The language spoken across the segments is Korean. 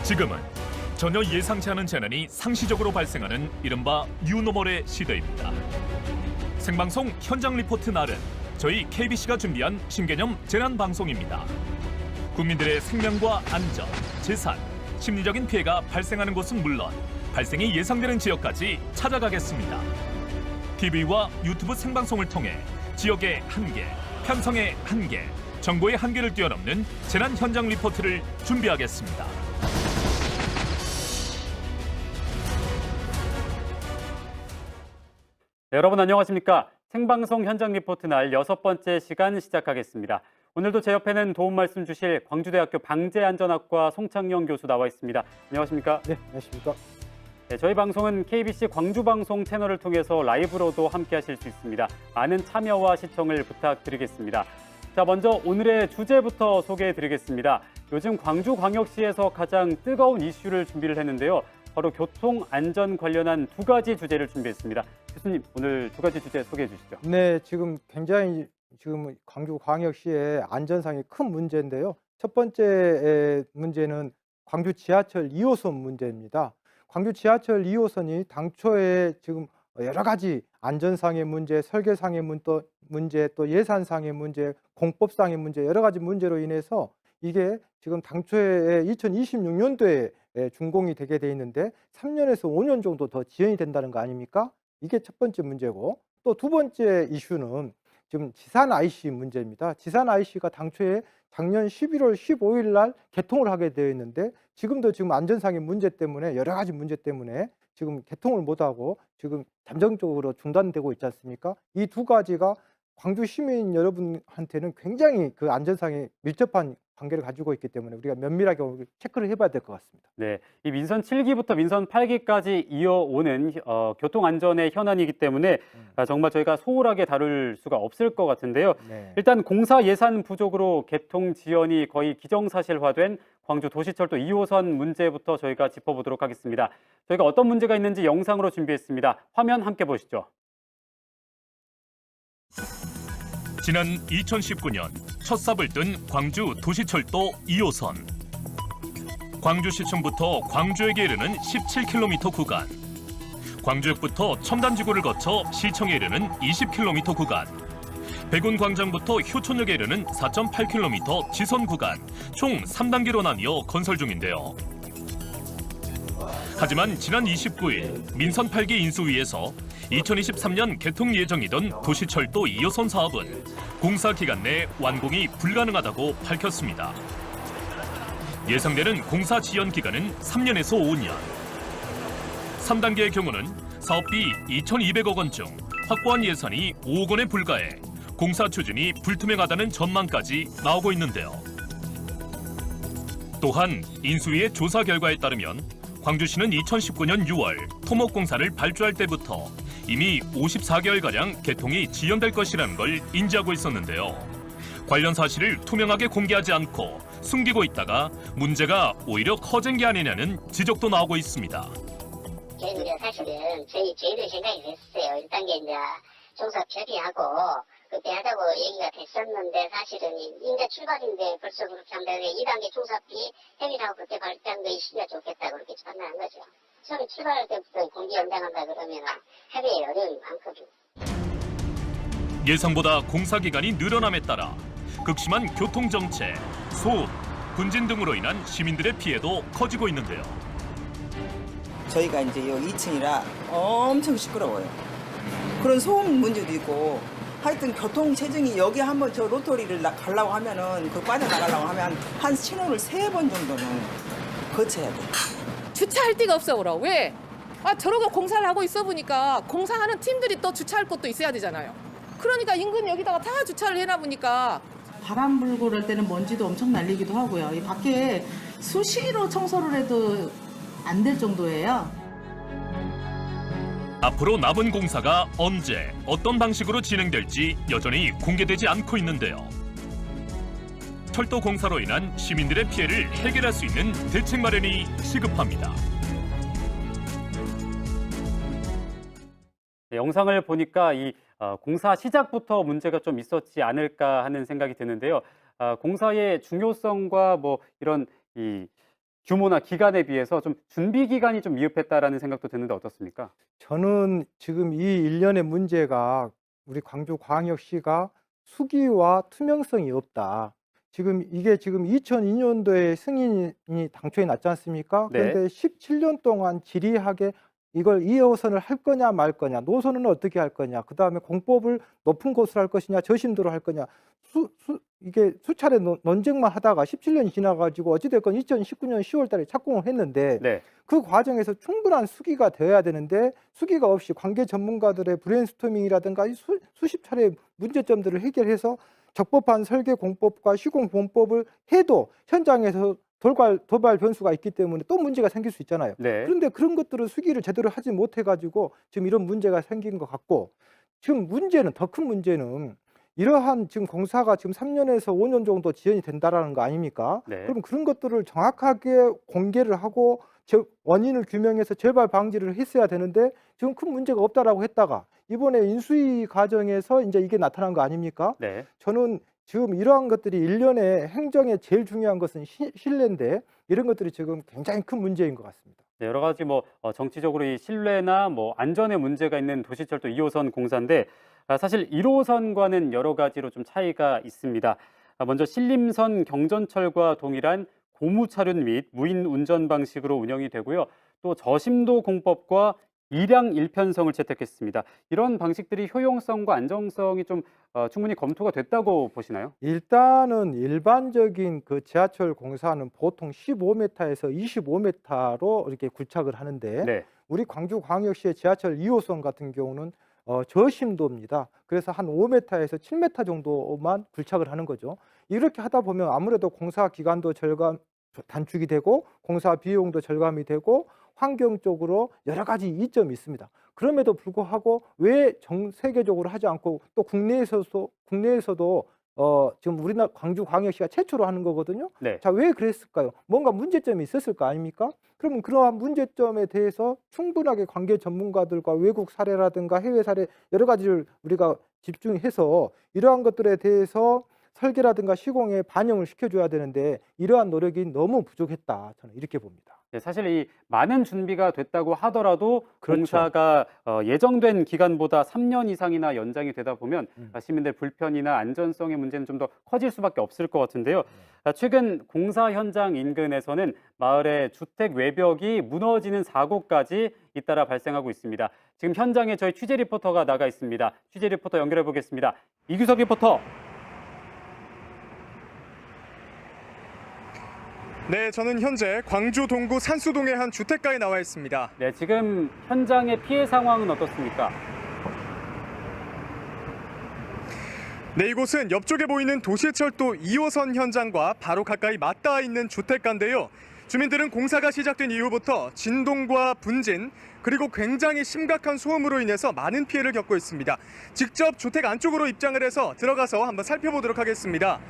지금은 전혀 예상치 않은 재난이 상시적으로 발생하는 이른바 뉴노멀의 시대입니다. 생방송 현장 리포트 날은 저희 KBC가 준비한 신개념 재난 방송입니다. 국민들의 생명과 안전, 재산, 심리적인 피해가 발생하는 곳은 물론 발생이 예상되는 지역까지 찾아가겠습니다. TV와 유튜브 생방송을 통해 지역의 한계, 편성의 한계, 정보의 한계를 뛰어넘는 재난 현장 리포트를 준비하겠습니다. 네, 여러분 안녕하십니까? 생방송 현장 리포트 날 6번째 시간 시작하겠습니다. 오늘도 제 옆에는 도움 말씀 주실 광주대학교 방재안전학과 송창영 교수 나와 있습니다. 안녕하십니까? 네, 안녕하십니까? 네, 저희 방송은 KBC 광주방송 채널을 통해서 라이브로도 함께 하실 수 있습니다. 많은 참여와 시청을 부탁드리겠습니다. 자, 먼저 오늘의 주제부터 소개해 드리겠습니다. 요즘 광주광역시에서 가장 뜨거운 이슈를 준비를 했는데요. 바로 교통안전 관련한 두 가지 주제를 준비했습니다. 교수님, 오늘 두 가지 주제 소개해 주시죠. 네, 굉장히 광주광역시의 안전상의 큰 문제인데요. 첫 번째 문제는 광주 지하철 2호선 문제입니다. 광주 지하철 2호선이 당초에 지금 여러 가지 안전상의 문제, 설계상의 문제, 또 예산상의 문제, 공법상의 문제, 여러 가지 문제로 인해서 이게 지금 당초에 2026년도에 준공이 되게 돼 있는데 3년에서 5년 정도 더 지연이 된다는 거 아닙니까? 이게 첫 번째 문제고, 또 두 번째 이슈는 지금 지산 IC 문제입니다. 지산 IC가 당초에 작년 11월 15일 날 개통을 하게 되어 있는데 지금도 지금 안전상의 문제 때문에 여러 가지 문제 때문에 지금 개통을 못하고 지금 잠정적으로 중단되고 있지 않습니까? 이 두 가지가 광주 시민 여러분한테는 굉장히 그 안전상에 밀접한 관계를 가지고 있기 때문에 우리가 면밀하게 체크를 해봐야 될 것 같습니다. 네, 이 민선 7기부터 민선 8기까지 이어오는 교통안전의 현안이기 때문에 정말 저희가 소홀하게 다룰 수가 없을 것 같은데요. 네. 일단 공사 예산 부족으로 개통 지연이 거의 기정사실화된 광주 도시철도 2호선 문제부터 저희가 짚어보도록 하겠습니다. 저희가 어떤 문제가 있는지 영상으로 준비했습니다. 화면 함께 보시죠. 지난 2019년 첫 삽을 뜬 광주 도시철도 2호선. 광주시청부터 광주역에 이르는 17km 구간, 광주역부터 첨단지구를 거쳐 시청에 이르는 20km 구간, 백운광장부터 효촌역에 이르는 4.8km 지선 구간, 총 3단계로 나뉘어 건설 중인데요. 하지만 지난 29일 민선 8기 인수위에서 2023년 개통 예정이던 도시철도 2호선 사업은 공사 기간 내 완공이 불가능하다고 밝혔습니다. 예상되는 공사 지연 기간은 3년에서 5년. 3단계의 경우는 사업비 2,200억 원 중 확보한 예산이 5억 원에 불과해 공사 추진이 불투명하다는 전망까지 나오고 있는데요. 또한 인수위의 조사 결과에 따르면 광주시는 2019년 6월 토목공사를 발주할 때부터 이미 54개월가량 개통이 지연될 것이라는 걸 인지하고 있었는데요. 관련 사실을 투명하게 공개하지 않고 숨기고 있다가 문제가 오히려 커진 게 아니냐는 지적도 나오고 있습니다. 저희는 이제 사실은 저희도 생각이 됐어요. 1단계 이제 종사 협의하고 그때 하자고 얘기가 됐었는데 사실은 인제 출발인데 벌써 그렇게 한다면 2단계 종사비 협의하고 그때 발표한 거 있으면 좋겠다 그렇게 전화한 거죠. 처음에 출발할 때부터 공기 연장한다 그러면 협의에 어려움이 많거든요. 예상보다 공사 기간이 늘어남에 따라 극심한 교통정체, 소음, 분진 등으로 인한 시민들의 피해도 커지고 있는데요. 저희가 이제 여기 2층이라 엄청 시끄러워요. 그런 소음 문제도 있고 하여튼 교통 체증이 여기 한번 저 로터리를 가려고 하면은 그 빠져나가려고 하면 한 신호를 3번 정도는 거쳐야 돼. 주차할 데가 없어 그러. 왜? 저러고 공사를 하고 있어 보니까 공사하는 팀들이 또 주차할 곳도 있어야 되잖아요. 그러니까 인근 여기다가 다 주차를 해놔 보니까 바람 불고 그럴 때는 먼지도 엄청 날리기도 하고요. 이 밖에 수시로 청소를 해도 안 될 정도예요. 앞으로 남은 공사가 언제, 어떤 방식으로 진행될지 여전히 공개되지 않고 있는데요. 철도 공사로 인한 시민들의 피해를 해결할 수 있는 대책 마련이 시급합니다. 영상을 보니까 이 공사 시작부터 문제가 좀 있었지 않을까 하는 생각이 드는데요. 공사의 중요성과 뭐 이런 이 규모나 기간에 비해서 좀 준비 기간이 좀 미흡했다라는 생각도 드는데 어떻습니까? 저는 지금 이 일련의 문제가 우리 광주광역시가 수기와 투명성이 없다. 지금 이게 지금 2002년도에 승인이 당초에 났지 않습니까? 네. 그런데 17년 동안 지리하게 이걸 2호선을 할 거냐 말 거냐, 노선은 어떻게 할 거냐, 그 다음에 공법을 높은 곳으로 할 것이냐, 저심도로 할 거냐, 이게 수차례 논쟁만 하다가 17년이 지나가지고 어찌됐건 2019년 10월 달에 착공을 했는데 네. 그 과정에서 충분한 수기가 되어야 되는데 수기가 없이 관계 전문가들의 브레인스토밍이라든가 수십 차례 문제점들을 해결해서 적법한 설계 공법과 시공 공법을 해도 현장에서 도발 변수가 있기 때문에 또 문제가 생길 수 있잖아요. 네. 그런데 그런 것들을 수기를 제대로 하지 못해가지고 지금 이런 문제가 생긴 것 같고, 지금 문제는 더 큰 문제는 이러한 지금 공사가 지금 3년에서 5년 정도 지연이 된다라는 거 아닙니까? 네. 그럼 그런 것들을 정확하게 공개를 하고 원인을 규명해서 재발 방지를 했어야 되는데 지금 큰 문제가 없다라고 했다가 이번에 인수위 과정에서 이제 이게 나타난 거 아닙니까? 네. 저는 지금 이러한 것들이 일련의 행정에 제일 중요한 것은 신뢰인데 이런 것들이 지금 굉장히 큰 문제인 것 같습니다. 네, 여러 가지 정치적으로 이 신뢰나 안전에 문제가 있는 도시철도 2호선 공사인데 사실 1호선과는 여러 가지로 좀 차이가 있습니다. 먼저 신림선 경전철과 동일한 고무 차륜 및 무인 운전 방식으로 운영이 되고요. 또 저심도 공법과 일양 일편성을 채택했습니다. 이런 방식들이 효용성과 안정성이 좀 충분히 검토가 됐다고 보시나요? 일단은 일반적인 그 지하철 공사는 보통 15m에서 25m로 이렇게 굴착을 하는데 네. 우리 광주광역시의 지하철 2호선 같은 경우는 저심도입니다. 그래서 한 5m에서 7m 정도만 굴착을 하는 거죠. 이렇게 하다 보면 아무래도 공사 기간도 단축이 되고 공사 비용도 절감이 되고 환경적으로 여러 가지 이점이 있습니다. 그럼에도 불구하고 왜 전 세계적으로 하지 않고 또 국내에서도 지금 우리나라 광주광역시가 최초로 하는 거거든요. 네. 자, 왜 그랬을까요? 뭔가 문제점이 있었을 거 아닙니까? 그러면 그러한 문제점에 대해서 충분하게 관계 전문가들과 외국 사례라든가 해외 사례 여러 가지를 우리가 집중해서 이러한 것들에 대해서 설계라든가 시공에 반영을 시켜줘야 되는데 이러한 노력이 너무 부족했다. 저는 이렇게 봅니다. 네, 사실 이 많은 준비가 됐다고 하더라도 그렇죠. 공사가 예정된 기간보다 3년 이상이나 연장이 되다 보면 시민들 불편이나 안전성의 문제는 좀 더 커질 수밖에 없을 것 같은데요. 최근 공사 현장 인근에서는 마을의 주택 외벽이 무너지는 사고까지 잇따라 발생하고 있습니다. 지금 현장에 저희 취재 리포터가 나가 있습니다. 취재 리포터 연결해 보겠습니다. 이규석 리포터. 네, 저는 현재 광주 동구 산수동의 한 주택가에 나와 있습니다. 네, 지금 현장의 피해 상황은 어떻습니까? 네, 이곳은 옆쪽에 보이는 도시철도 2호선 현장과 바로 가까이 맞닿아 있는 주택가인데요. 주민들은 공사가 시작된 이후부터 진동과 분진, 그리고 굉장히 심각한 소음으로 인해서 많은 피해를 겪고 있습니다. 직접 주택 안쪽으로 입장을 해서 들어가서 한번 살펴보도록 하겠습니다.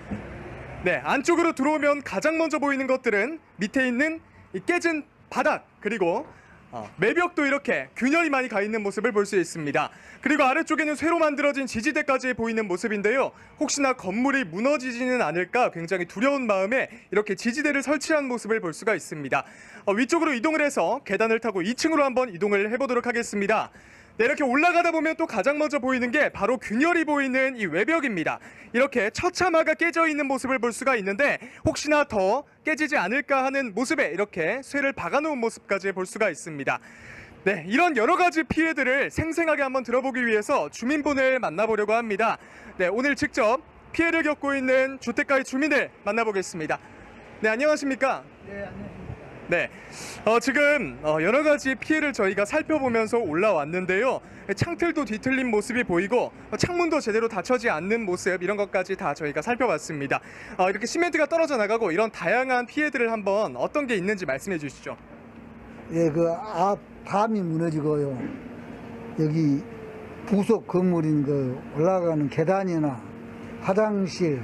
네, 안쪽으로 들어오면 가장 먼저 보이는 것들은 밑에 있는 이 깨진 바닥, 그리고 매벽도 이렇게 균열이 많이 가 있는 모습을 볼 수 있습니다. 그리고 아래쪽에는 새로 만들어진 지지대까지 보이는 모습인데요. 혹시나 건물이 무너지지는 않을까 굉장히 두려운 마음에 이렇게 지지대를 설치한 모습을 볼 수가 있습니다. 위쪽으로 이동을 해서 계단을 타고 2층으로 한번 이동을 해보도록 하겠습니다. 네, 이렇게 올라가다 보면 또 가장 먼저 보이는 게 바로 균열이 보이는 이 외벽입니다. 이렇게 처참하게 깨져 있는 모습을 볼 수가 있는데 혹시나 더 깨지지 않을까 하는 모습에 이렇게 쇠를 박아놓은 모습까지 볼 수가 있습니다. 네, 이런 여러 가지 피해들을 생생하게 한번 들어보기 위해서 주민분을 만나보려고 합니다. 네, 오늘 직접 피해를 겪고 있는 주택가의 주민을 만나보겠습니다. 네, 안녕하십니까? 네, 안녕하십니까? 네, 지금 여러 가지 피해를 저희가 살펴보면서 올라왔는데요. 창틀도 뒤틀린 모습이 보이고 창문도 제대로 닫혀지 않는 모습, 이런 것까지 다 저희가 살펴봤습니다. 이렇게 시멘트가 떨어져 나가고 이런 다양한 피해들을 한번 어떤 게 있는지 말씀해 주시죠. 예, 담이 무너지고요. 여기 부속 건물인 올라가는 계단이나 화장실,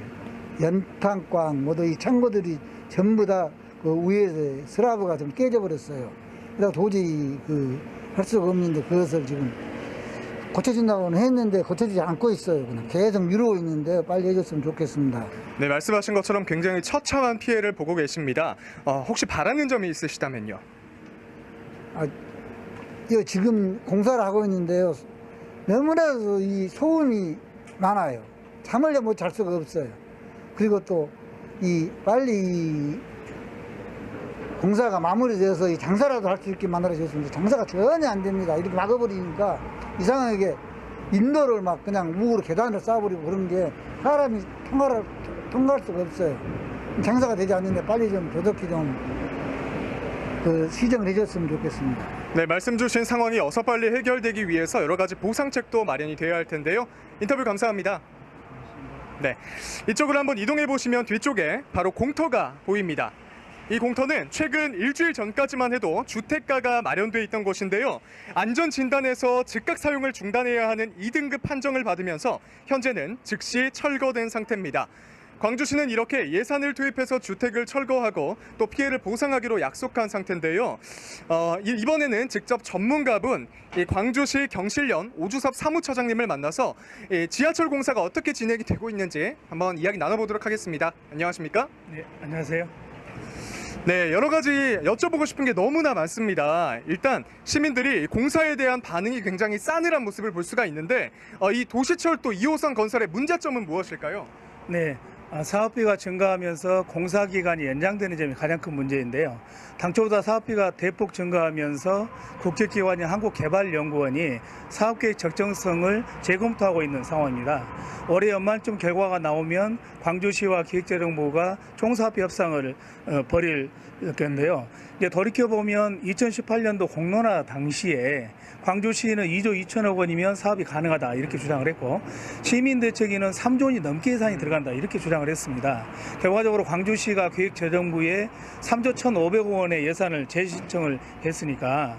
연탄광, 모두 이 창고들이 전부 다 위에서 슬라브가 좀 깨져버렸어요. 그래서 도저히 할 수가 없는데 그것을 지금 고쳐진다고는 했는데 고쳐지지 않고 있어요. 그냥 계속 미루고 있는데 빨리 해줬으면 좋겠습니다. 네, 말씀하신 것처럼 굉장히 처참한 피해를 보고 계십니다. 혹시 바라는 점이 있으시다면요? 지금 공사를 하고 있는데요. 너무나도 이 소음이 많아요. 잠을 못 잘 수가 없어요. 그리고 또 빨리 공사가 마무리돼서 이 장사라도 할 수 있게 만들어졌습니다. 장사가 전혀 안 됩니다. 이렇게 막아버리니까 이상하게 인도를 막 그냥 우으로 계단을 쌓아버리고 그런 게 사람이 통과할 수가 없어요. 장사가 되지 않는데 빨리 좀 조속히 시정을 해줬으면 좋겠습니다. 네, 말씀 주신 상황이 어서 빨리 해결되기 위해서 여러 가지 보상책도 마련이 되어야 할 텐데요. 인터뷰 감사합니다. 네, 이쪽으로 한번 이동해 보시면 뒤쪽에 바로 공터가 보입니다. 이 공터는 최근 일주일 전까지만 해도 주택가가 마련돼 있던 곳인데요. 안전진단에서 즉각 사용을 중단해야 하는 2등급 판정을 받으면서 현재는 즉시 철거된 상태입니다. 광주시는 이렇게 예산을 투입해서 주택을 철거하고 또 피해를 보상하기로 약속한 상태인데요. 이번에는 직접 전문가분 광주시 경실련 오주섭 사무처장님을 만나서 지하철 공사가 어떻게 진행이 되고 있는지 한번 이야기 나눠보도록 하겠습니다. 안녕하십니까? 네, 안녕하세요. 네, 여러 가지 여쭤보고 싶은 게 너무나 많습니다. 일단 시민들이 공사에 대한 반응이 굉장히 싸늘한 모습을 볼 수가 있는데 이 도시철도 2호선 건설의 문제점은 무엇일까요? 네, 사업비가 증가하면서 공사 기간이 연장되는 점이 가장 큰 문제인데요. 당초보다 사업비가 대폭 증가하면서 국제기관인 한국개발연구원이 사업계획 적정성을 재검토하고 있는 상황입니다. 올해 연말쯤 결과가 나오면 광주시와 기획재정부가 총사업비 협상을 벌일 건데요. 이제 돌이켜보면 2018년도 공론화 당시에 광주시는 2조 2천억 원이면 사업이 가능하다 이렇게 주장을 했고 시민대책위는 3조 원이 넘게 예산이 들어간다 이렇게 주장을 했습니다. 결과적으로 광주시가 기획재정부에 3조 1,500억 원의 예산을 재신청을 했으니까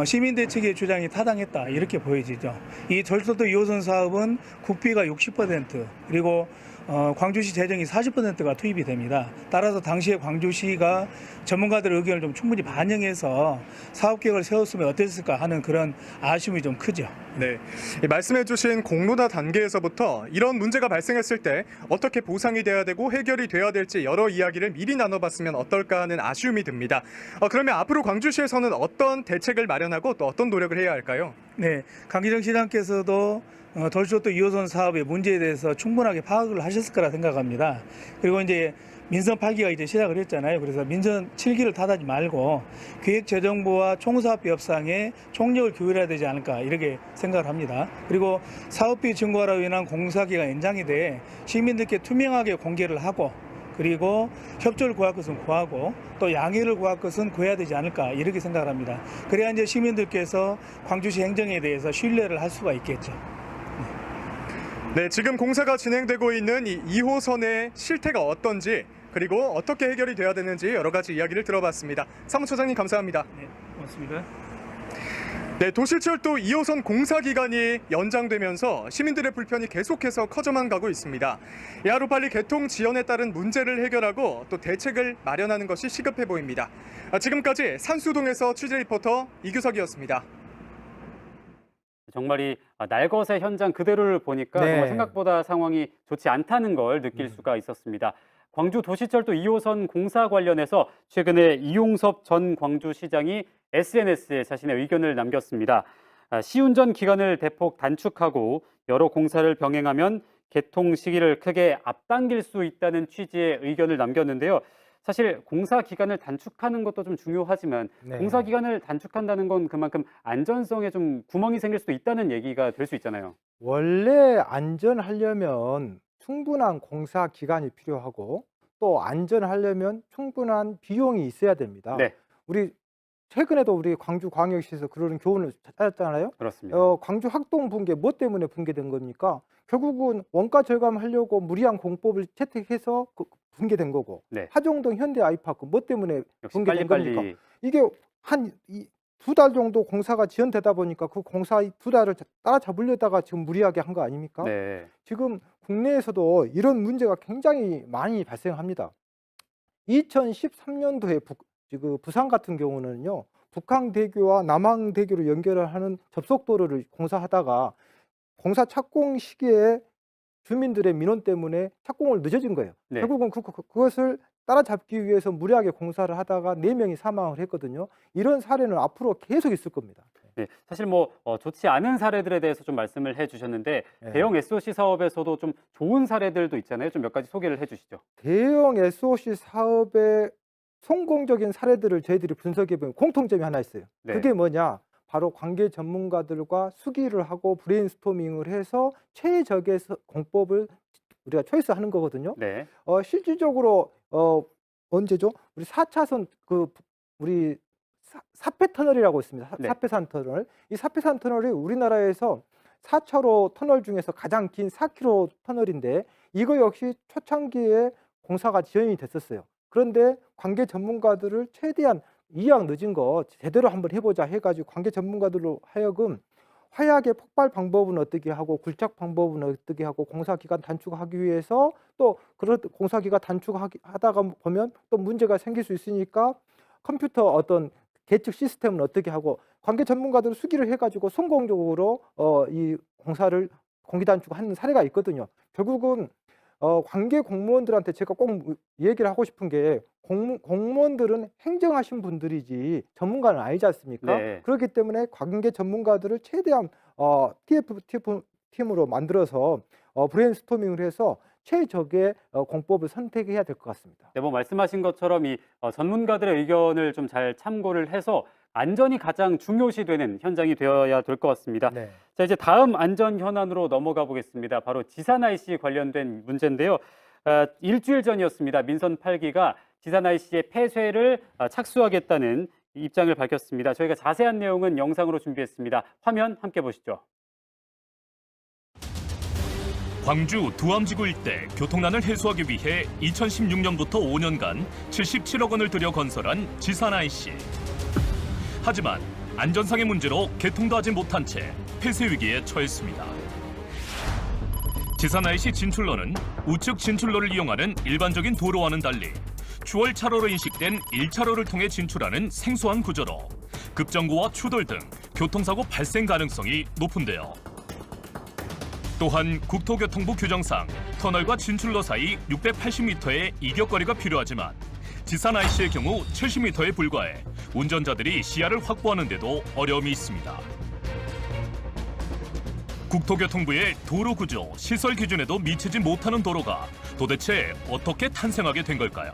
시민대책위의 주장이 타당했다 이렇게 보여지죠. 이 절도도 2호선 사업은 국비가 60% 그리고 광주시 재정이 40%가 투입이 됩니다. 따라서 당시에 광주시가 전문가들의 의견을 좀 충분히 반영해서 사업계획을 세웠으면 어땠을까 하는 그런 아쉬움이 좀 크죠. 네, 말씀해주신 공론화 단계에서부터 이런 문제가 발생했을 때 어떻게 보상이 돼야 되고 해결이 돼야 될지 여러 이야기를 미리 나눠봤으면 어떨까 하는 아쉬움이 듭니다. 그러면 앞으로 광주시에서는 어떤 대책을 마련하고 또 어떤 노력을 해야 할까요? 네, 강기정 시장께서도 도시철도 2호선 사업의 문제에 대해서 충분하게 파악을 하셨을 거라 생각합니다. 그리고 이제 민선 8기가 이제 시작을 했잖아요. 그래서 민선 7기를 탓하지 말고 기획재정부와 총사업비 협상에 총력을 기울여야 되지 않을까 이렇게 생각을 합니다. 그리고 사업비 증가로 인한 공사기가 연장이 돼 시민들께 투명하게 공개를 하고 그리고 협조를 구할 것은 구하고 또 양해를 구할 것은 구해야 되지 않을까 이렇게 생각을 합니다. 그래야 이제 시민들께서 광주시 행정에 대해서 신뢰를 할 수가 있겠죠. 네, 지금 공사가 진행되고 있는 이 2호선의 실태가 어떤지 그리고 어떻게 해결이 돼야 되는지 여러 가지 이야기를 들어봤습니다. 사무처장님 감사합니다. 네, 고맙습니다. 네, 도시철도 2호선 공사 기간이 연장되면서 시민들의 불편이 계속해서 커져만 가고 있습니다. 하루빨리 개통 지연에 따른 문제를 해결하고 또 대책을 마련하는 것이 시급해 보입니다. 지금까지 산수동에서 취재 리포터 이규석이었습니다. 정말 이 날것의 현장 그대로를 보니까 네. 정말 생각보다 상황이 좋지 않다는 걸 느낄 수가 있었습니다. 광주 도시철도 2호선 공사 관련해서 최근에 이용섭 전 광주시장이 SNS에 자신의 의견을 남겼습니다. 시운전 기간을 대폭 단축하고 여러 공사를 병행하면 개통 시기를 크게 앞당길 수 있다는 취지의 의견을 남겼는데요. 사실 공사 기간을 단축하는 것도 좀 중요하지만 네. 공사 기간을 단축한다는 건 그만큼 안전성에 좀 구멍이 생길 수도 있다는 얘기가 될 수 있잖아요. 원래 안전하려면 충분한 공사 기간이 필요하고 또 안전하려면 충분한 비용이 있어야 됩니다. 네, 우리 최근에도 우리 광주광역시에서 그런 교훈을 찾았잖아요. 그렇습니다. 광주 학동 붕괴 뭐 때문에 붕괴된 겁니까? 결국은 원가 절감하려고 무리한 공법을 채택해서 붕괴된 거고, 네. 하정동 현대 아이파크 뭐 때문에 역시 붕괴된 빨리빨리 겁니까? 이게 한 2달 정도 공사가 지연되다 보니까 그 공사 2달을 따라잡으려다가 지금 무리하게 한 거 아닙니까? 네. 지금 국내에서도 이런 문제가 굉장히 많이 발생합니다. 2013년도에 부산 같은 경우는요, 북항대교와 남항대교를 연결하는 접속도로를 공사하다가 공사 착공 시기에 주민들의 민원 때문에 착공을 늦어진 거예요. 네. 결국은 그것을 따라잡기 위해서 무리하게 공사를 하다가 4명이 사망을 했거든요. 이런 사례는 앞으로 계속 있을 겁니다. 네, 사실 좋지 않은 사례들에 대해서 좀 말씀을 해주셨는데 네. 대형 SOC 사업에서도 좀 좋은 사례들도 있잖아요. 좀 몇 가지 소개를 해주시죠. 대형 SOC 사업의 성공적인 사례들을 저희들이 분석해 보면 공통점이 하나 있어요. 네. 그게 뭐냐? 바로 관계 전문가들과 수기를 하고 브레인스토밍을 해서 최적의 공법을 우리가 초이스하는 거거든요. 네, 실질적으로 언제죠? 우리 4차선 우리 사패 터널이라고 있습니다. 네. 사패산 터널. 이 사패산 터널이 우리나라에서 4차로 터널 중에서 가장 긴 4km 터널인데 이거 역시 초창기에 공사가 지연이 됐었어요. 그런데 관계 전문가들을 최대한 이왕 늦은 거 제대로 한번 해보자 해가지고 관계 전문가들로 하여금 화약의 폭발 방법은 어떻게 하고 굴착 방법은 어떻게 하고 공사 기간 단축하기 위해서 또 그런 공사 기간 단축하다가 보면 또 문제가 생길 수 있으니까 컴퓨터 어떤 계측 시스템은 어떻게 하고 관계 전문가들 수기를 해가지고 성공적으로 이 공사를 공기 단축하는 사례가 있거든요. 결국은 관계 공무원들한테 제가 꼭 얘기를 하고 싶은 게 공무원들은 행정하신 분들이지 전문가는 아니지 않습니까? 네. 그렇기 때문에 관계 전문가들을 최대한 TF팀으로 만들어서 브레인스토밍을 해서 최적의 공법을 선택해야 될 것 같습니다. 네, 말씀하신 것처럼 이 전문가들의 의견을 좀 잘 참고를 해서 안전이 가장 중요시되는 현장이 되어야 될 것 같습니다. 네. 자, 이제 다음 안전 현안으로 넘어가 보겠습니다. 바로 지산 IC 관련된 문제인데요. 일주일 전이었습니다. 민선 8기가 지산 IC의 폐쇄를 착수하겠다는 입장을 밝혔습니다. 저희가 자세한 내용은 영상으로 준비했습니다. 화면 함께 보시죠. 광주 두암지구 일대 교통난을 해소하기 위해 2016년부터 5년간 77억 원을 들여 건설한 지산 IC. 하지만 안전상의 문제로 개통도 하지 못한 채 폐쇄 위기에 처했습니다. 지산 IC 진출로는 우측 진출로를 이용하는 일반적인 도로와는 달리 추월 차로로 인식된 1차로를 통해 진출하는 생소한 구조로 급정거와 추돌 등 교통사고 발생 가능성이 높은데요. 또한 국토교통부 규정상 터널과 진출로 사이 680m의 이격거리가 필요하지만 지산 IC의 경우 70m에 불과해 운전자들이 시야를 확보하는 데도 어려움이 있습니다. 국토교통부의 도로구조, 시설 기준에도 미치지 못하는 도로가 도대체 어떻게 탄생하게 된 걸까요?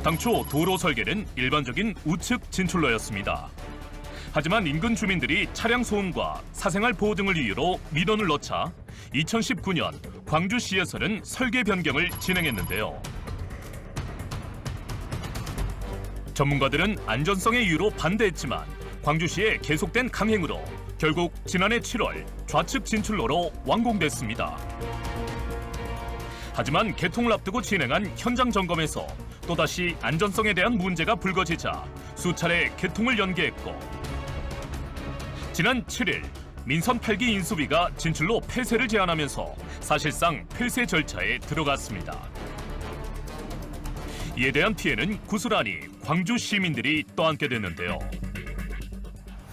당초 도로 설계는 일반적인 우측 진출로였습니다. 하지만 인근 주민들이 차량 소음과 사생활 보호 등을 이유로 민원을 넣자 2019년 광주시에서는 설계 변경을 진행했는데요. 전문가들은 안전성의 이유로 반대했지만 광주시의 계속된 강행으로 결국 지난해 7월 좌측 진출로로 완공됐습니다. 하지만 개통을 앞두고 진행한 현장 점검에서 또다시 안전성에 대한 문제가 불거지자 수차례 개통을 연기했고 지난 7일 민선 8기 인수위가 진출로 폐쇄를 제안하면서 사실상 폐쇄 절차에 들어갔습니다. 이에 대한 피해는 고스란히 광주 시민들이 떠안게 됐는데요.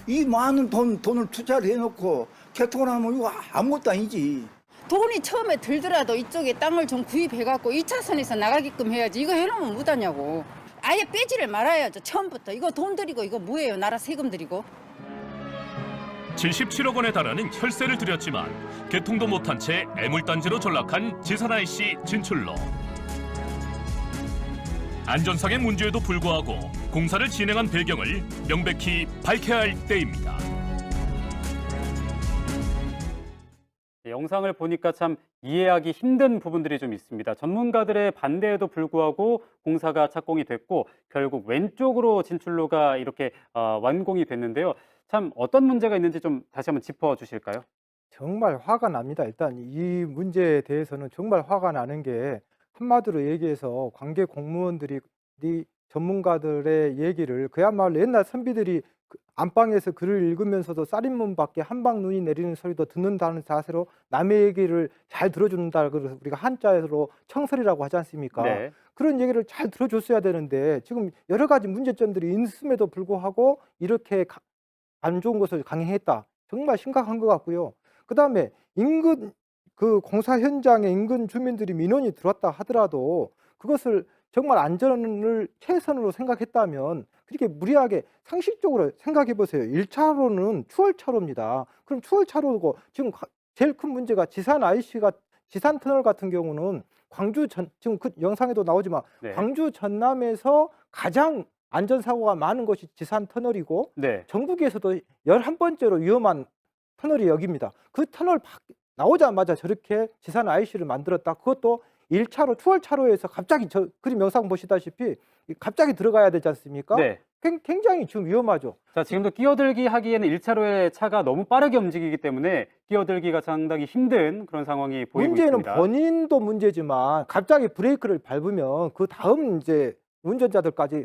이 많은 돈을 투자를 해놓고 개통을 하면 이거 아무것도 아니지. 돈이 처음에 들더라도 이쪽에 땅을 좀 구입해갖고 2차선에서 나가게끔 해야지. 이거 해놓으면 못하냐고. 아예 빼지를 말아야죠. 처음부터. 이거 돈 들이고 이거 뭐예요? 나라 세금 들이고. 77억 원에 달하는 혈세를 들였지만 개통도 못한 채 애물단지로 전락한 지산 IC 진출로. 안전상의 문제에도 불구하고 공사를 진행한 배경을 명백히 밝혀야 할 때입니다. 영상을 보니까 참 이해하기 힘든 부분들이 좀 있습니다. 전문가들의 반대에도 불구하고 공사가 착공이 됐고 결국 왼쪽으로 진출로가 이렇게 완공이 됐는데요. 참 어떤 문제가 있는지 좀 다시 한번 짚어주실까요? 정말 화가 납니다. 일단 이 문제에 대해서는 정말 화가 나는 게 한마디로 얘기해서 관계 공무원들이 전문가들의 얘기를 그야말로 옛날 선비들이 안방에서 글을 읽으면서도 쌀인문밖에 한방 눈이 내리는 소리도 듣는다는 자세로 남의 얘기를 잘 들어준다. 그래서 우리가 한자로 청설이라고 하지 않습니까? 네. 그런 얘기를 잘 들어줬어야 되는데 지금 여러 가지 문제점들이 있음에도 불구하고 이렇게 안 좋은 것을 강행했다. 정말 심각한 것 같고요. 그다음에 인근 그 공사 현장에 인근 주민들이 민원이 들어왔다 하더라도 그것을 정말 안전을 최선으로 생각했다면 그렇게 무리하게 상식적으로 생각해 보세요. 1차로는 추월차로입니다. 그럼 추월차로고 지금 제일 큰 문제가 지산 IC가 지산 터널 같은 경우는 광주 지금 그 영상에도 나오지만 네. 광주 전남에서 가장 안전사고가 많은 것이 지산 터널이고 네. 전국에서도 11번째로 위험한 터널이 여기입니다. 그 터널 나오자마자 저렇게 지산 IC를 만들었다. 그것도 1차로 추월차로에서 갑자기 저 그림 영상 보시다시피 갑자기 들어가야 되지 않습니까? 네. 굉장히 지금 위험하죠. 자, 지금도 끼어들기 하기에는 1차로의 차가 너무 빠르게 움직이기 때문에 끼어들기가 상당히 힘든 그런 상황이 보이고 문제는 있습니다. 본인도 문제지만 갑자기 브레이크를 밟으면 그 다음 이제 운전자들까지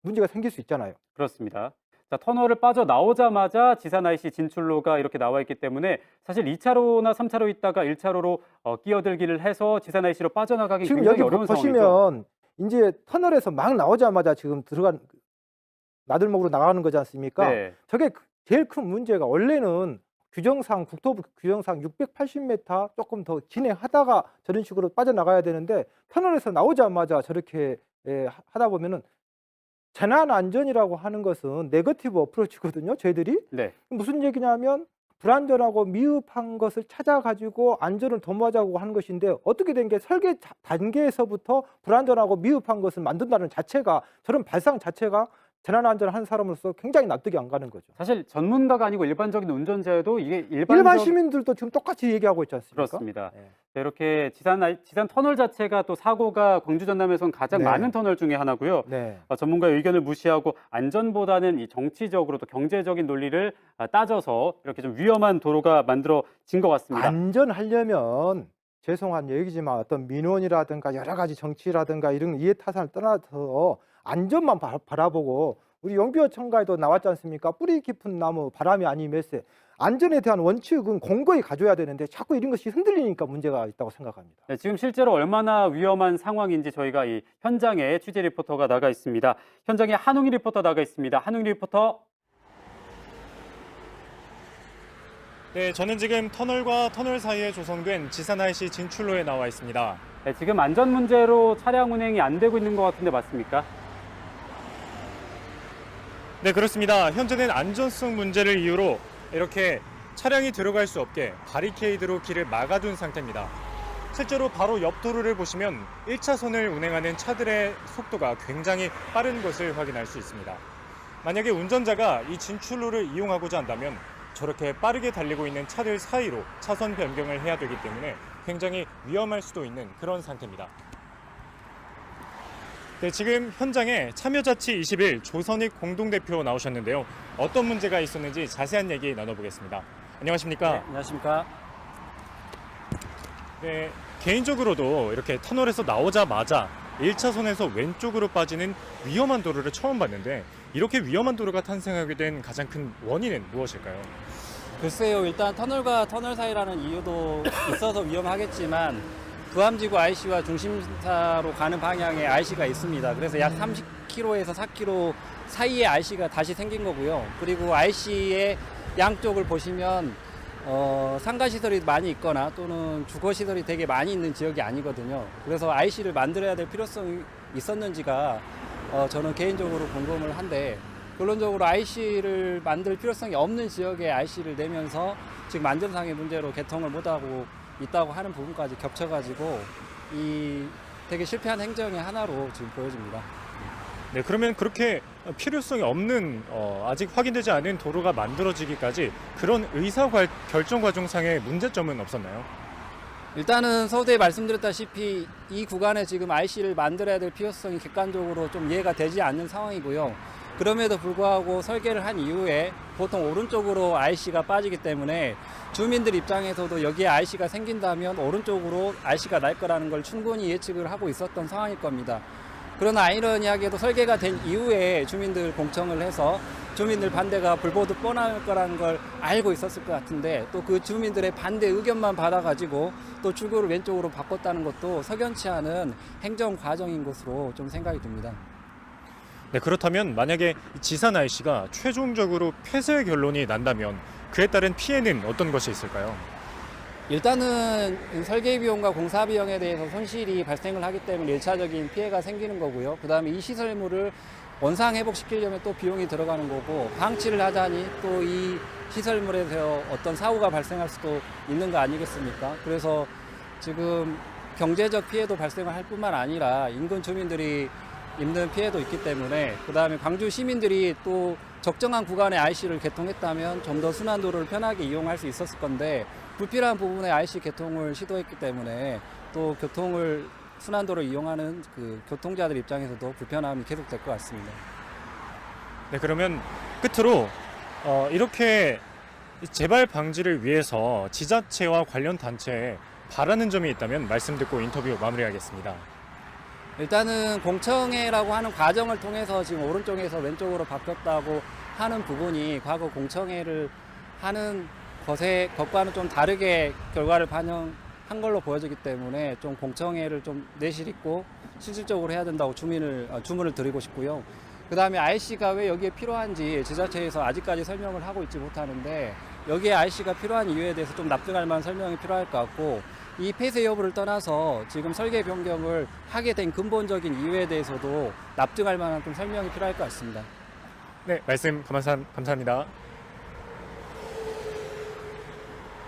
문제가 생길 수 있잖아요. 그렇습니다. 자, 터널을 빠져나오자마자 지산 IC 진출로가 이렇게 나와 있기 때문에 사실 2차로나 3차로 있다가 1차로로 끼어들기를 해서 지산 IC로 빠져나가기 지금 굉장히 여기 어려운 상황이죠. 보시면 이제 터널에서 막 나오자마자 지금 들어간 나들목으로 나가는 거지 않습니까? 네. 저게 제일 큰 문제가 원래는 규정상 국토부 규정상 680m 조금 더 진행하다가 저런 식으로 빠져나가야 되는데 터널에서 나오자마자 저렇게 하다 보면은 재난 안전이라고 하는 것은 네거티브 어프로치거든요. 저희들이 네. 무슨 얘기냐면 불안전하고 미흡한 것을 찾아가지고 안전을 도모하자고 하는 것인데 어떻게 된 게 설계 단계에서부터 불안전하고 미흡한 것을 만든다는 자체가 저런 발상 자체가 재난안전을 하는 사람으로서 굉장히 납득이 안 가는 거죠. 사실 전문가가 아니고 일반적인 운전자여도 이게 일반 시민들도 지금 똑같이 얘기하고 있지 않습니까? 그렇습니다. 네. 자, 이렇게 지산 터널 자체가 또 사고가 광주 전남에서는 가장 네. 많은 터널 중에 하나고요. 네. 전문가의 의견을 무시하고 안전보다는 이 정치적으로 또 경제적인 논리를 따져서 이렇게 좀 위험한 도로가 만들어진 것 같습니다. 안전하려면 죄송한 얘기지만 어떤 민원이라든가 여러 가지 정치라든가 이런 이해타산을 떠나서 안전만 바라보고 우리 용비어 청가에도 나왔지 않습니까? 뿌리 깊은 나무 바람이 아니 몇세. 안전에 대한 원칙은 공고히 가져야 되는데 자꾸 이런 것이 흔들리니까 문제가 있다고 생각합니다. 네, 지금 실제로 얼마나 위험한 상황인지 저희가 이 현장에 취재 리포터가 나가 있습니다. 현장에 한웅희 리포터 나가 있습니다. 한웅희 리포터. 네, 저는 지금 터널과 터널 사이에 조성된 지산 IC 진출로에 나와 있습니다. 네, 지금 안전 문제로 차량 운행이 안 되고 있는 것 같은데 맞습니까? 네, 그렇습니다. 현재는 안전성 문제를 이유로 이렇게 차량이 들어갈 수 없게 바리케이드로 길을 막아둔 상태입니다. 실제로 바로 옆 도로를 보시면 1차선을 운행하는 차들의 속도가 굉장히 빠른 것을 확인할 수 있습니다. 만약에 운전자가 이 진출로를 이용하고자 한다면 저렇게 빠르게 달리고 있는 차들 사이로 차선 변경을 해야 되기 때문에 굉장히 위험할 수도 있는 그런 상태입니다. 네, 지금 현장에 참여자치 21 조선익 공동대표 나오셨는데요. 어떤 문제가 있었는지 자세한 얘기 나눠보겠습니다. 안녕하십니까? 네, 안녕하십니까? 네, 개인적으로도 이렇게 터널에서 나오자마자 1차선에서 왼쪽으로 빠지는 위험한 도로를 처음 봤는데 이렇게 위험한 도로가 탄생하게 된 가장 큰 원인은 무엇일까요? 글쎄요, 일단 터널과 터널 사이라는 이유도 있어서 위험하겠지만 부암지구 IC와 중심사로 가는 방향에 IC가 있습니다. 그래서 약 30km에서 4km 사이에 IC가 다시 생긴 거고요. 그리고 IC의 양쪽을 보시면 상가시설이 많이 있거나 또는 주거시설이 되게 많이 있는 지역이 아니거든요. 그래서 IC를 만들어야 될 필요성이 있었는지가 저는 개인적으로 궁금을 한데 결론적으로 IC를 만들 필요성이 없는 지역에 IC를 내면서 지금 안전상의 문제로 개통을 못하고 있다고 하는 부분까지 겹쳐가지고 이 되게 실패한 행정의 하나로 지금 보여집니다. 네, 그러면 그렇게 필요성이 없는 아직 확인되지 않은 도로가 만들어지기까지 그런 결정 과정상의 문제점은 없었나요? 일단은 서두에 말씀드렸다시피 이 구간에 지금 IC를 만들어야 될 필요성이 객관적으로 좀 이해가 되지 않는 상황이고요. 그럼에도 불구하고 설계를 한 이후에 보통 오른쪽으로 IC가 빠지기 때문에 주민들 입장에서도 여기에 IC가 생긴다면 오른쪽으로 IC가 날 거라는 걸 충분히 예측을 하고 있었던 상황일 겁니다. 그러나 아이러니하게도 설계가 된 이후에 주민들 공청을 해서 주민들 반대가 불보듯 뻔할 거라는 걸 알고 있었을 것 같은데 또 그 주민들의 반대 의견만 받아가지고 또 출구를 왼쪽으로 바꿨다는 것도 석연치 않은 행정 과정인 것으로 좀 생각이 듭니다. 네, 그렇다면 만약에 지산 IC가 최종적으로 폐쇄 결론이 난다면 그에 따른 피해는 어떤 것이 있을까요? 일단은 설계 비용과 공사 비용에 대해서 손실이 발생을 하기 때문에 1차적인 피해가 생기는 거고요. 그다음에 이 시설물을 원상 회복시키려면 또 비용이 들어가는 거고, 방치를 하자니 또 이 시설물에서 어떤 사고가 발생할 수도 있는 거 아니겠습니까? 그래서 지금 경제적 피해도 발생을 할 뿐만 아니라 인근 주민들이 입는 피해도 있기 때문에, 그다음에 광주 시민들이 또 적정한 구간에 IC를 개통했다면 좀 더 순환도로를 편하게 이용할 수 있었을 건데, 불필요한 부분에 IC 개통을 시도했기 때문에 또 교통을 순환도를 이용하는 그 교통자들 입장에서도 불편함이 계속될 것 같습니다. 네, 그러면 끝으로 이렇게 재발 방지를 위해서 지자체와 관련 단체에 바라는 점이 있다면 말씀 듣고 인터뷰 마무리하겠습니다. 일단은 공청회라고 하는 과정을 통해서 지금 오른쪽에서 왼쪽으로 바뀌었다고 하는 부분이 과거 공청회를 하는 것과는 좀 다르게 결과를 반영한 걸로 보여지기 때문에 좀 공청회를 좀 내실 있고 실질적으로 해야 된다고 주문을 드리고 싶고요. 그 다음에 IC가 왜 여기에 필요한지 지자체에서 아직까지 설명을 하고 있지 못하는데, 여기에 IC가 필요한 이유에 대해서 좀 납득할 만한 설명이 필요할 것 같고, 이 폐쇄 여부를 떠나서 지금 설계 변경을 하게 된 근본적인 이유에 대해서도 납득할 만한 좀 설명이 필요할 것 같습니다. 네, 말씀 감사합니다.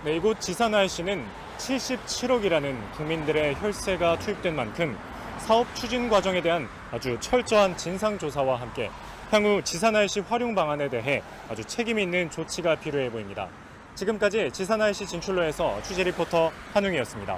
네, 이곳 지산 IC는 77억이라는 국민들의 혈세가 투입된 만큼 사업 추진 과정에 대한 아주 철저한 진상조사와 함께 향후 지산 IC 활용 방안에 대해 아주 책임 있는 조치가 필요해 보입니다. 지금까지 지산 IC 진출로에서 취재 리포터 한웅이었습니다.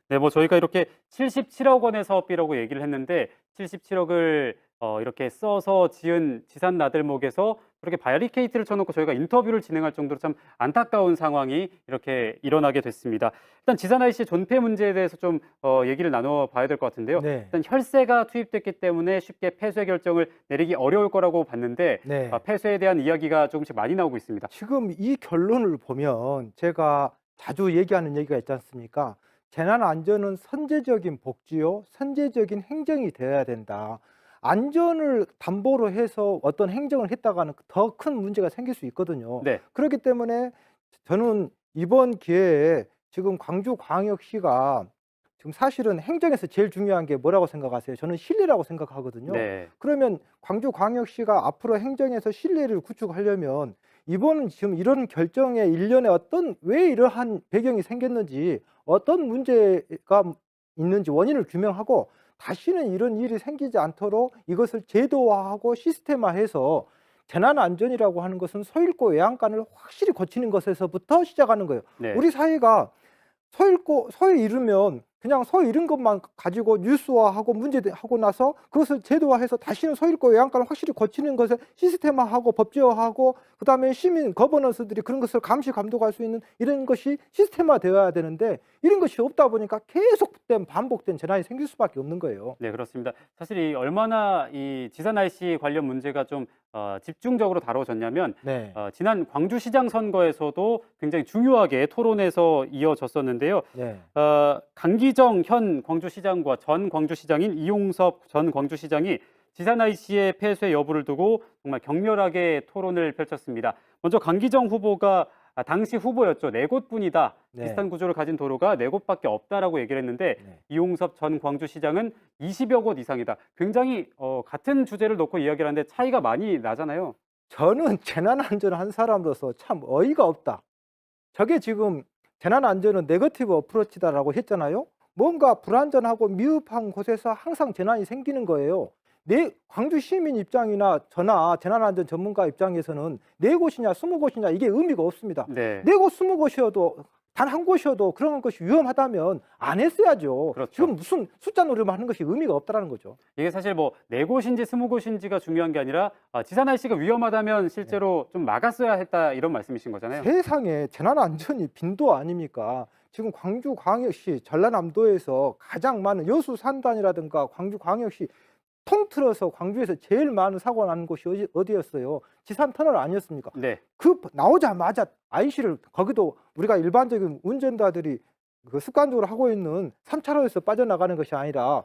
네, 뭐 저희가 이렇게 77억 원의 사업비라고 얘기를 했는데, 77억을 이렇게 써서 지은 지산 나들목에서 그렇게 바리케이트를 쳐놓고 저희가 인터뷰를 진행할 정도로 참 안타까운 상황이 이렇게 일어나게 됐습니다. 일단 지산 IC 존폐 문제에 대해서 좀 얘기를 나눠봐야 될 것 같은데요. 네. 일단 혈세가 투입됐기 때문에 쉽게 폐쇄 결정을 내리기 어려울 거라고 봤는데, 네. 폐쇄에 대한 이야기가 조금씩 많이 나오고 있습니다. 지금 이 결론을 보면 제가 자주 얘기하는 얘기가 있지 않습니까? 재난안전은 선제적인 복지요, 선제적인 행정이 되어야 된다. 안전을 담보로 해서 어떤 행정을 했다가는 더 큰 문제가 생길 수 있거든요. 네. 그렇기 때문에 저는 이번 기회에 지금 광주광역시가 지금 사실은 행정에서 제일 중요한 게 뭐라고 생각하세요? 저는 신뢰라고 생각하거든요. 네. 그러면 광주광역시가 앞으로 행정에서 신뢰를 구축하려면 이번은 지금 이런 결정의 일련에 왜 이러한 배경이 생겼는지, 어떤 문제가 있는지 원인을 규명하고 다시는 이런 일이 생기지 않도록 이것을 제도화하고 시스템화해서 재난안전이라고 하는 것은 서 읽고 외양간을 확실히 거치는 것에서부터 시작하는 거예요. 네. 우리 사회가 서 잃으면 그냥 서 잃은 것만 가지고 뉴스화하고 문제하고 나서 그것을 제도화해서 다시는 서 읽고 외양간을 확실히 거치는 것에 시스템화하고 법제화하고, 그다음에 시민 거버넌스들이 그런 것을 감시 감독할 수 있는 이런 것이 시스템화되어야 되는데, 이런 것이 없다 보니까 계속된 반복된 재난이 생길 수밖에 없는 거예요. 네, 그렇습니다. 사실 이 얼마나 이 지산 IC 관련 문제가 좀 집중적으로 다뤄졌냐면, 네. 지난 광주시장 선거에서도 굉장히 중요하게 토론에서 이어졌었는데요. 네. 강기정 현 광주시장과 전 광주시장인 이용섭 전 광주시장이 지산 IC의 폐쇄 여부를 두고 정말 격렬하게 토론을 펼쳤습니다. 먼저 강기정 후보가 당시 후보였죠. 4곳뿐이다. 네. 비슷한 구조를 가진 도로가 4곳밖에 없다라고 얘기를 했는데, 네. 이용섭 전 광주시장은 20여 곳 이상이다. 굉장히 같은 주제를 놓고 이야기를 하는데 차이가 많이 나잖아요. 저는 재난안전을 한 사람으로서 참 어이가 없다. 저게 지금 재난안전은 네거티브 어프로치다라고 했잖아요. 뭔가 불안전하고 미흡한 곳에서 항상 재난이 생기는 거예요. 광주 시민 입장이나 저나 재난안전 전문가 입장에서는 4곳이냐 20곳이냐 이게 의미가 없습니다. 네. 4곳 20곳이어도 단 한 곳이어도 그런 것이 위험하다면 안 했어야죠. 그렇죠. 지금 무슨 숫자 노름을 하는 것이 의미가 없다는 거죠. 이게 사실 뭐 4곳인지 20곳인지가 중요한 게 아니라 지산 IC가 위험하다면 실제로 좀 막았어야 했다, 이런 말씀이신 거잖아요. 세상에 재난안전이 빈도 아닙니까? 지금 광주광역시 전라남도에서 가장 많은 여수산단이라든가 광주광역시 통틀어서 광주에서 제일 많은 사고가 나는 곳이 어디였어요? 지산터널 아니었습니까? 네. 그 나오자마자 IC를, 거기도 우리가 일반적인 운전자들이 그 습관적으로 하고 있는 3차로에서 빠져나가는 것이 아니라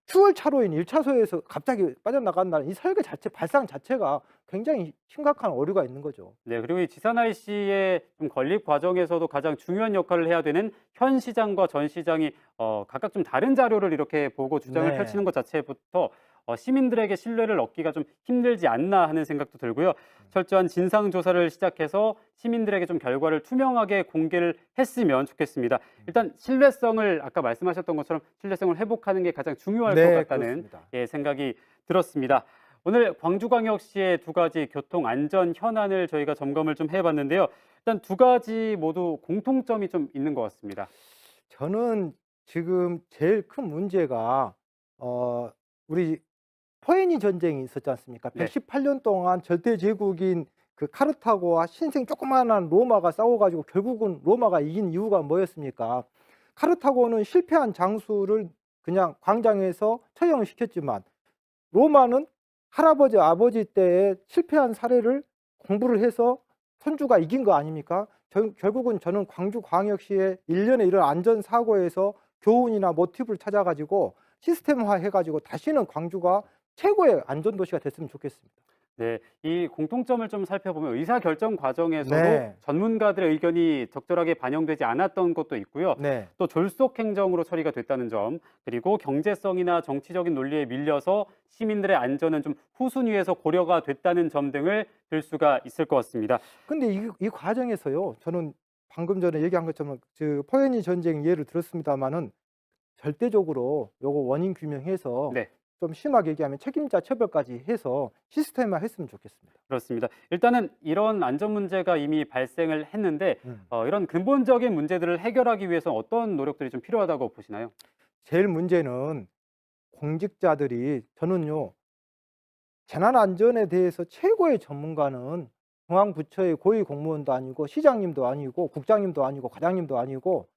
듀얼 차로인 1차소에서 갑자기 빠져나간다는 이 설계 자체, 발상 자체가 굉장히 심각한 오류가 있는 거죠. 네, 그리고 이 지산 IC의 좀 건립 과정에서도 가장 중요한 역할을 해야 되는 현 시장과 전 시장이 각각 좀 다른 자료를 이렇게 보고 주장을 네. 펼치는 것 자체부터 시민들에게 신뢰를 얻기가 좀 힘들지 않나 하는 생각도 들고요. 철저한 진상 조사를 시작해서 시민들에게 좀 결과를 투명하게 공개를 했으면 좋겠습니다. 일단 신뢰성을 아까 말씀하셨던 것처럼 신뢰성을 회복하는 게 가장 중요할 것 같다는 생각이 들었습니다. 오늘 광주광역시의 두 가지 교통 안전 현안을 저희가 점검을 좀 해봤는데요. 일단 두 가지 모두 공통점이 좀 있는 것 같습니다. 저는 지금 제일 큰 문제가 우리 포에니 전쟁이 있었지 않습니까? 네. 118년 동안 절대 제국인 그 카르타고와 신생 조그마한 로마가 싸워가지고 결국은 로마가 이긴 이유가 뭐였습니까? 카르타고는 실패한 장수를 그냥 광장에서 처형을 시켰지만 로마는 할아버지, 아버지 때에 실패한 사례를 공부를 해서 선주가 이긴 거 아닙니까? 결국은 저는 광주광역시의 일련의 이런 안전사고에서 교훈이나 모티브를 찾아가지고 시스템화 해가지고 다시는 광주가 최고의 안전도시가 됐으면 좋겠습니다. 네, 이 공통점을 좀 살펴보면 의사결정 과정에서도 네. 전문가들의 의견이 적절하게 반영되지 않았던 것도 있고요. 네. 또 졸속 행정으로 처리가 됐다는 점, 그리고 경제성이나 정치적인 논리에 밀려서 시민들의 안전은 좀 후순위에서 고려가 됐다는 점 등을 들 수가 있을 것 같습니다. 근데 이 과정에서요, 저는 방금 전에 얘기한 것처럼 그 포에니 전쟁 예를 들었습니다만은 절대적으로 요거 원인 규명해서 네. 좀 심하게 얘기하면 책임자 처벌까지 해서 시스템화 했으면 좋겠습니다. 그렇습니다. 일단은 이런 안전 문제가 이미 발생을 했는데 이런 근본적인 문제들을 해결하기 위해서 어떤 노력들이 좀 필요하다고 보시나요? 제일 문제는 공직자들이 저는요, 재난안전에 대해서 최고의 전문가는 중앙부처의 고위 공무원도 아니고 시장님도 아니고 국장님도 아니고 과장님도 아니고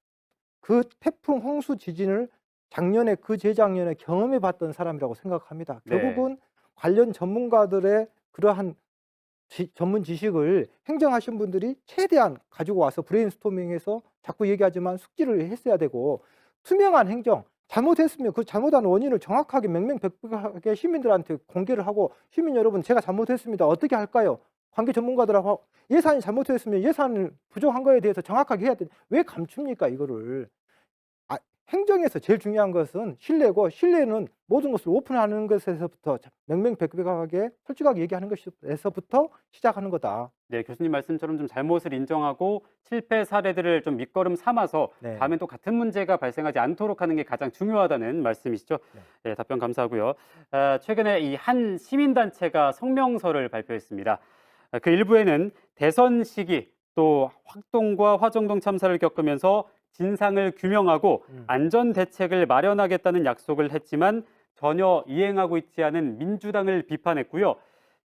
그 태풍, 홍수, 지진을 작년에 그 재작년에 경험해 봤던 사람이라고 생각합니다. 네. 결국은 관련 전문가들의 그러한 전문 지식을 행정하신 분들이 최대한 가지고 와서 브레인스토밍해서 자꾸 얘기하지만 숙지를 했어야 되고, 투명한 행정, 잘못했으면 그 잘못한 원인을 정확하게 명명백백하게 시민들한테 공개를 하고, 시민 여러분 제가 잘못했습니다. 어떻게 할까요? 관계 전문가들하고 예산이 잘못했으면 예산을 부족한 거에 대해서 정확하게 해야 돼. 왜 감춥니까 이거를? 행정에서 제일 중요한 것은 신뢰고, 신뢰는 모든 것을 오픈하는 것에서부터 명명백백하게 솔직하게 얘기하는 것에서부터 시작하는 거다. 네, 교수님 말씀처럼 좀 잘못을 인정하고 실패 사례들을 좀 밑거름 삼아서 네. 다음엔 또 같은 문제가 발생하지 않도록 하는 게 가장 중요하다는 말씀이시죠? 네, 답변 감사하고요. 최근에 이 한 시민단체가 성명서를 발표했습니다. 그 일부에는 대선 시기 또 확동과 화정동 참사를 겪으면서 진상을 규명하고 안전 대책을 마련하겠다는 약속을 했지만 전혀 이행하고 있지 않은 민주당을 비판했고요.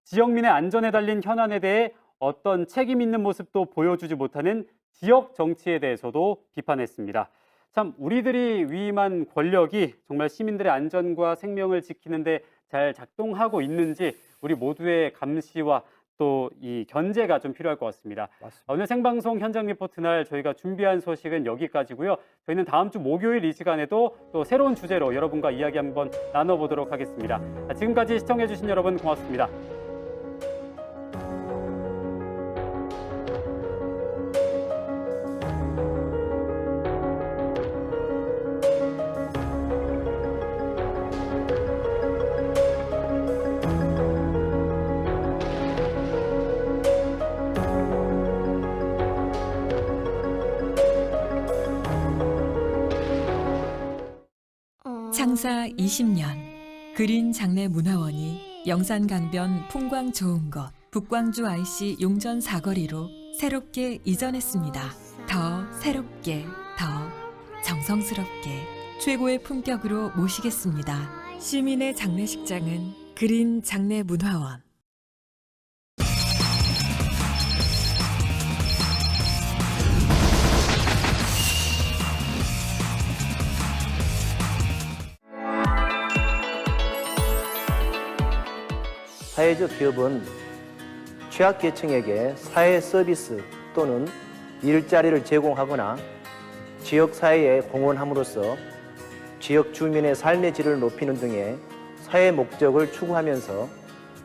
지역민의 안전에 달린 현안에 대해 어떤 책임 있는 모습도 보여주지 못하는 지역 정치에 대해서도 비판했습니다. 참 우리들이 위임한 권력이 정말 시민들의 안전과 생명을 지키는데 잘 작동하고 있는지 우리 모두의 감시와 또 이 견제가 좀 필요할 것 같습니다. 맞습니다. 오늘 생방송 현장 리포트 날 저희가 준비한 소식은 여기까지고요. 저희는 다음 주 목요일 이 시간에도 또 새로운 주제로 여러분과 이야기 한번 나눠보도록 하겠습니다. 지금까지 시청해주신 여러분 고맙습니다. 창사 20년 그린 장례 문화원이 영산 강변 풍광 좋은 곳 북광주 IC 용전 사거리로 새롭게 이전했습니다. 더 새롭게, 더 정성스럽게 최고의 품격으로 모시겠습니다. 시민의 장례식장은 그린 장례 문화원. 사회적 기업은 취약계층에게 사회 서비스 또는 일자리를 제공하거나 지역사회에 공헌함으로써 지역 주민의 삶의 질을 높이는 등의 사회 목적을 추구하면서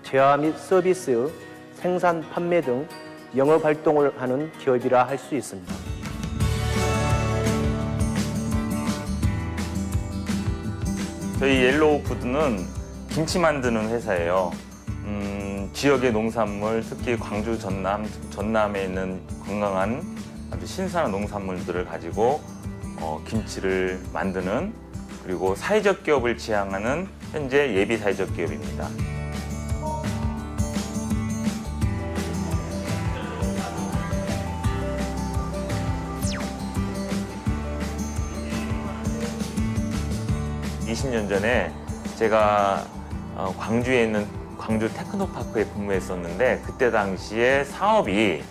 재화 및 서비스, 생산, 판매 등 영업 활동을 하는 기업이라 할 수 있습니다. 저희 옐로우푸드는 김치 만드는 회사예요. 지역의 농산물, 특히 광주, 전남에 있는 건강한 아주 신선한 농산물들을 가지고 김치를 만드는, 그리고 사회적 기업을 지향하는 현재 예비 사회적 기업입니다. (20) 년 전에 제가 광주에 있는 광주 테크노파크에 근무했었는데, 그때 당시에 사업이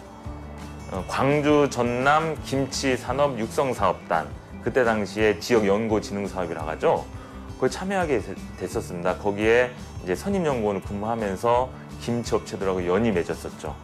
광주 전남 김치 산업 육성 사업단, 그때 당시에 지역 연구 진흥 사업이라고 하죠. 거기에 참여하게 됐었습니다. 거기에 이제 선임연구원을 근무하면서 김치 업체들하고 연이 맺었었죠.